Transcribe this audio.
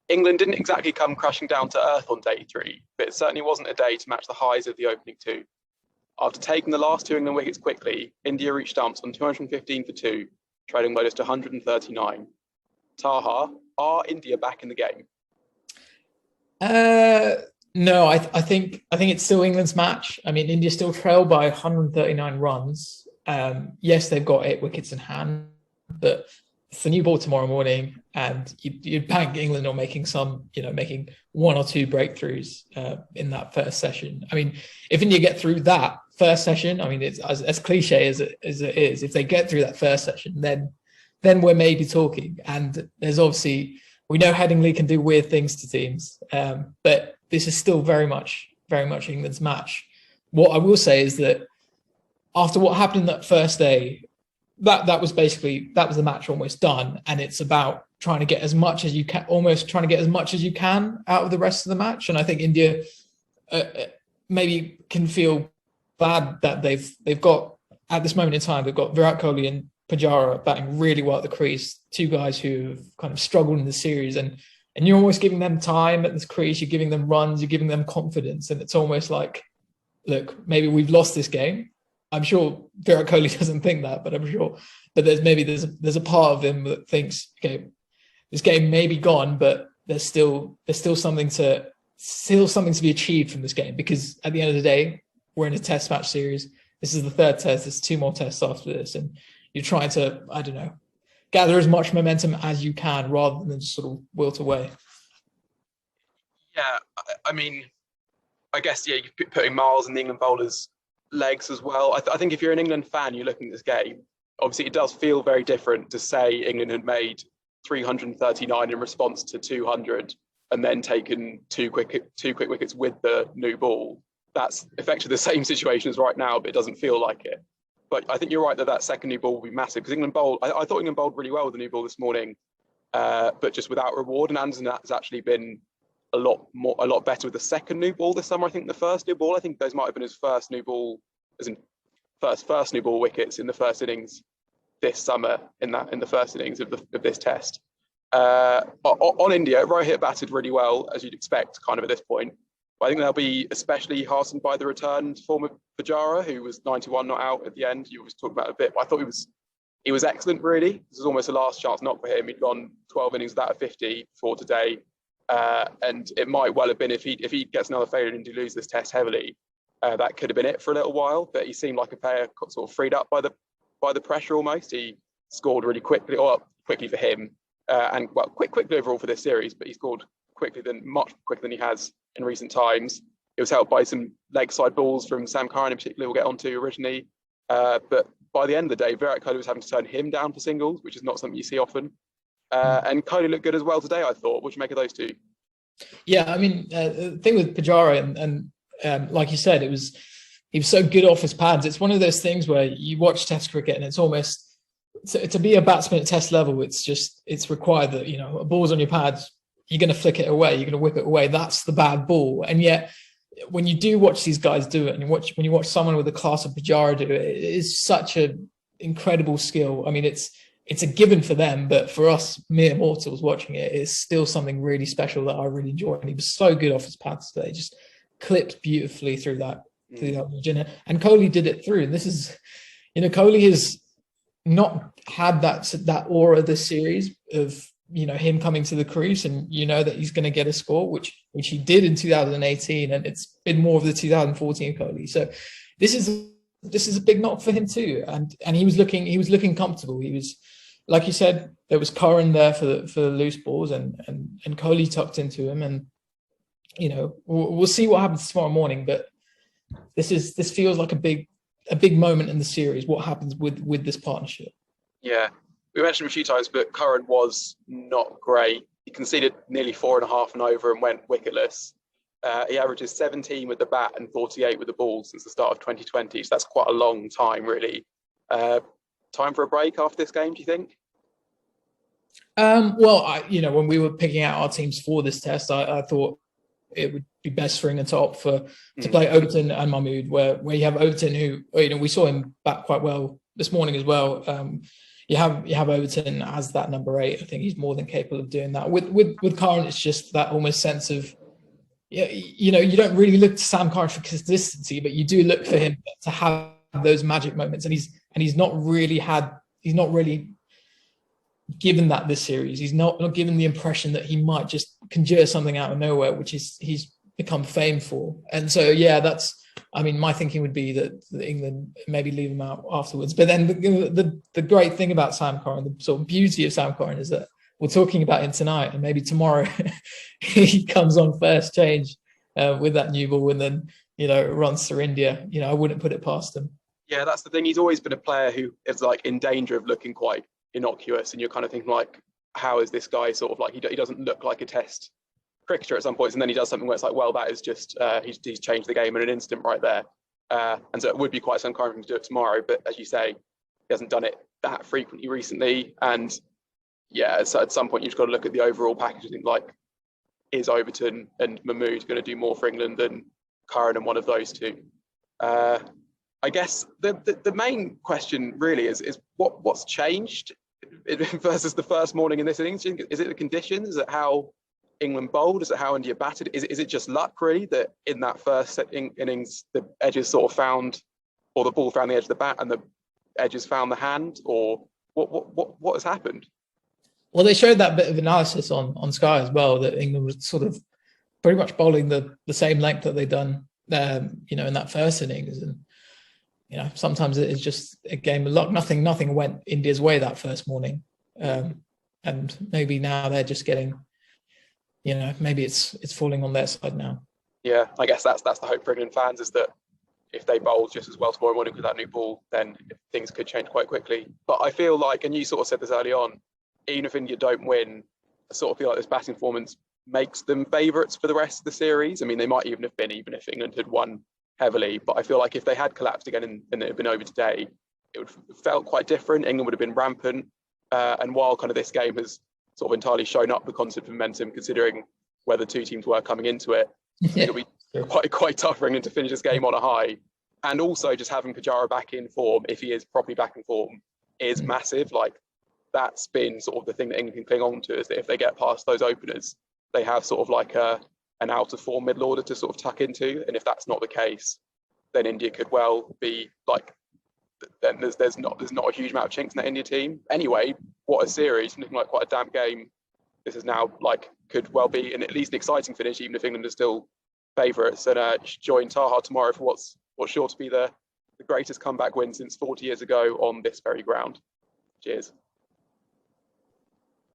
England didn't exactly come crashing down to earth on day 3, but it certainly wasn't a day to match the highs of the opening 2. After taking the last 2 England wickets quickly, India reached stumps on 215 for 2, trailing by just 139. Taha, are India back in the game? No, I think it's still England's match. I mean, India still trail by 139 runs. Yes, they've got 8 wickets in hand, but it's the new ball tomorrow morning, and you'd bank England on making making 1 or 2 breakthroughs in that first session. I mean, if India get through that first session, I mean, it's as cliche as it is. If they get through that first session, then we're maybe talking. And there's obviously, we know Headingley can do weird things to teams, but this is still very much England's match. What I will say is that after what happened that first day, that was the match almost done, and it's about trying to get as much as you can, out of the rest of the match. And I think India maybe can feel bad that they've got, at this moment in time, they've got Virat Kohli and Pujara batting really well at the crease, 2 guys who have kind of struggled in the series, and you're almost giving them time at this crease, you're giving them runs, you're giving them confidence, and it's almost like, look, maybe we've lost this game. I'm sure Virat Kohli doesn't think that, but there's a part of him that thinks, okay, this game may be gone, but there's still something to be achieved from this game, because at the end of the day, we're in a test match series. This is the 3rd test. There's 2 more tests after this, and you're trying to, I don't know, gather as much momentum as you can rather than just sort of wilt away. Yeah, I mean, I guess, yeah, you're putting miles in the England bowlers' legs as well. I think if you're an England fan, you're looking at this game, obviously it does feel very different to say England had made 339 in response to 200 and then taken two quick wickets with the new ball. That's effectively the same situation as right now, but it doesn't feel like it. But I think you're right that second new ball will be massive, because England bowled, I thought England bowled really well with the new ball this morning, but just without reward. And Anderson has actually been a lot better with the second new ball this summer. I think the first new ball, I think those might have been his first new ball, as in first new ball wickets in the first innings this summer, in the first innings of this test. On India, Rohit batted really well, as you'd expect kind of at this point. But I think they'll be especially heartened by the return form of Pujara, who was 91 not out at the end. You always talk about it a bit, but I thought he was excellent, really. This was almost a last chance knock for him. He'd gone 12 innings without a 50 for today. And it might well have been, if he gets another failure and to lose this test heavily, that could have been it for a little while. But he seemed like a player sort of freed up by the pressure almost. He scored really quickly, or quickly for him, and well, quickly overall for this series. But he scored much quicker than he has in recent times. It was helped by some leg side balls from Sam Curran in particular, we'll get onto originally. But by the end of the day, Virat Kohli was having to turn him down for singles, which is not something you see often. And Kohli looked good as well today, I thought. What do you make of those 2? Yeah, I mean, the thing with Pujara, and like you said, he was so good off his pads. It's one of those things where you watch Test cricket and it's almost, to be a batsman at Test level, it's required that, a ball's on your pads, you're going to flick it away, you're going to whip it away. That's the bad ball. And yet, when you do watch these guys do it, and when you watch someone with the class of Pujara do it, it is such an incredible skill. I mean, it's a given for them, but for us mere mortals watching it, it's still something really special that I really enjoy. And he was so good off his pads today, just clipped beautifully through that region. And Kohli did it through. And this is, Kohli has not had that aura this series of, him coming to the crease and that he's going to get a score, which he did in 2018, and it's been more of the 2014 Kohli. So this is a big knock for him too. And he was looking comfortable. He was, like you said, there was Curran there for the loose balls, and Kohli tucked into him, and we'll see what happens tomorrow morning. But this feels like a big moment in the series. What happens with this partnership? Yeah, we mentioned him a few times, but Curran was not great. He conceded nearly 4.5 and over and went wicketless. He averages 17 with the bat and 48 with the ball since the start of 2020. So that's quite a long time, really. Time for a break after this game, do you think? Well, when we were picking out our teams for this test, I thought it would be best for England to opt to play Overton and Mahmood, where you have Overton, who we saw him bat quite well this morning as well. you have Overton as that number 8. I think he's more than capable of doing that. With Curran, it's just that almost sense of, you don't really look to Sam Curran for consistency, but you do look for him to have those magic moments, and he's not really given that this series. He's not given the impression that he might just conjure something out of nowhere, which he's become famed for. And so, my thinking would be that England maybe leave him out afterwards. But then the great thing about Sam Curran, the sort of beauty of Sam Curran, is that we're talking about him tonight, and maybe tomorrow he comes on first change with that new ball, and then runs through India. I wouldn't put it past him. Yeah, that's the thing. He's always been a player who is like in danger of looking quite innocuous, and you're kind of thinking like, how is this guy sort of like, he doesn't look like a test cricketer at some points, and then he does something where it's like, well, that is just he's changed the game in an instant right there, and so it would be quite some kind of thing to do it tomorrow. But as you say, he hasn't done it that frequently recently, and so at some point you've got to look at the overall package and think like, is Overton and Mahmood going to do more for England than Curran and one of those two? I guess the main question really is what's changed versus the first morning in this innings? Is it the conditions? Is it how England bowled? Is it how India batted? Is it just luck really that in that first innings the edges sort of found, or the ball found the edge of the bat and the edges found the hand, or what has happened? Well, they showed that bit of analysis on Sky as well, that England was sort of pretty much bowling the same length that they'd done in that first innings. And sometimes it is just a game of luck. Nothing went India's way that first morning, and maybe now they're just getting, maybe it's falling on their side now. Yeah, I guess that's the hope for England fans, is that if they bowl just as well tomorrow morning with that new ball, then things could change quite quickly. But I feel like, and you sort of said this early on, even if India don't win, I sort of feel like this batting performance makes them favourites for the rest of the series. I mean, they might even have been, even if England had won heavily, but I feel like if they had collapsed again and it had been over today, it would have felt quite different. England would have been rampant, and while kind of this game has sort of entirely shown up the constant momentum, considering where the two teams were coming into it, it'll be quite tough for England to finish this game on a high. And also just having Pujara back in form, if he is properly back in form, is massive. Like, that's been sort of the thing that England can cling on to, is that if they get past those openers, they have sort of like an out of form middle order to sort of tuck into. And if that's not the case, then India could well be like, then there's not a huge amount of chinks in that India team. Anyway, what a series, looking like quite a damp game. This is now like, could well be at least an exciting finish, even if England are still favourites. And join Taha tomorrow for what's sure to be the greatest comeback win since 40 years ago on this very ground. Cheers.